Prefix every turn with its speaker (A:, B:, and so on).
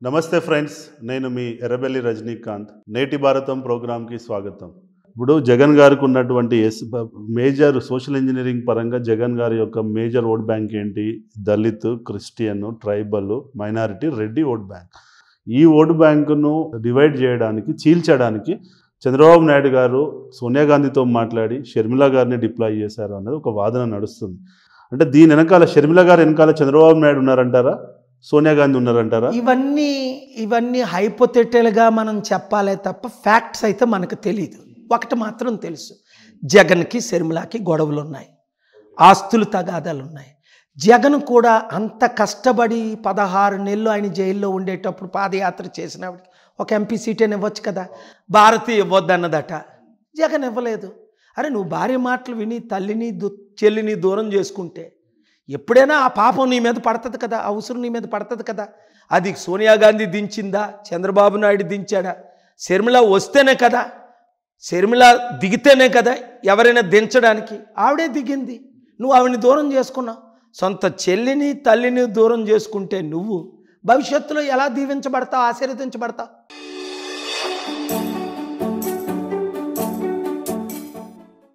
A: నమస్తే ఫ్రెండ్స్, నేను మీ ఎర్రబెల్లి రజనీకాంత్. నేటి భారతం ప్రోగ్రామ్కి స్వాగతం. ఇప్పుడు జగన్ గారికి ఉన్నటువంటి మేజర్ సోషల్ ఇంజనీరింగ్ పరంగా జగన్ గారి యొక్క మేజర్ ఓట్ బ్యాంక్ ఏంటి? Dalit, Christian, tribal, minority, Reddy vote bank. ఈ ఓటు బ్యాంకును డివైడ్ చేయడానికి, చీల్చడానికి చంద్రబాబు నాయుడు గారు సోనియా గాంధీతో మాట్లాడి షర్మిల గారిని డిప్లాయ్ చేశారు అన్నది ఒక వాదన నడుస్తుంది. అంటే దీని వెనకాల షర్మిల గారు వెనకాల చంద్రబాబు నాయుడు ఉన్నారంటారా, సోనియా గాంధీ ఉన్నారంటారా?
B: ఇవన్నీ హైపోథెటికల్గా మనం చెప్పాలే తప్ప ఫ్యాక్ట్స్ అయితే మనకు తెలియదు. ఒకటి మాత్రం తెలుసు, జగన్కి షర్మిలకి గొడవలు ఉన్నాయి, ఆస్తులు తగాదాలు ఉన్నాయి. జగన్ కూడా అంత కష్టపడి 16 నెలలు ఆయన జైల్లో ఉండేటప్పుడు పాదయాత్ర చేసినప్పటికి ఒక ఎంపీ సీటేని ఇవ్వచ్చు కదా. భారతి ఇవ్వద్దన్నదట, జగన్ ఇవ్వలేదు. అరే నువ్వు భార్య మాటలు విని తల్లిని చెల్లిని దూరం చేసుకుంటే ఎప్పుడైనా ఆ పాపం నీ మీద పడుతుంది కదా, అవసరం నీ మీద పడుతుంది కదా. అది సోనియా గాంధీ దించిందా, చంద్రబాబు నాయుడు దించాడా? షర్మిల వస్తేనే కదా, షర్మిల దిగితేనే కదా ఎవరైనా దించడానికి. ఆవిడే దిగింది, నువ్వు ఆవిడని దూరం చేసుకున్నావు. సొంత చెల్లిని తల్లిని దూరం చేసుకుంటే నువ్వు భవిష్యత్తులో ఎలా దీవించబడతావు, ఆశీర్వదించబడతావు?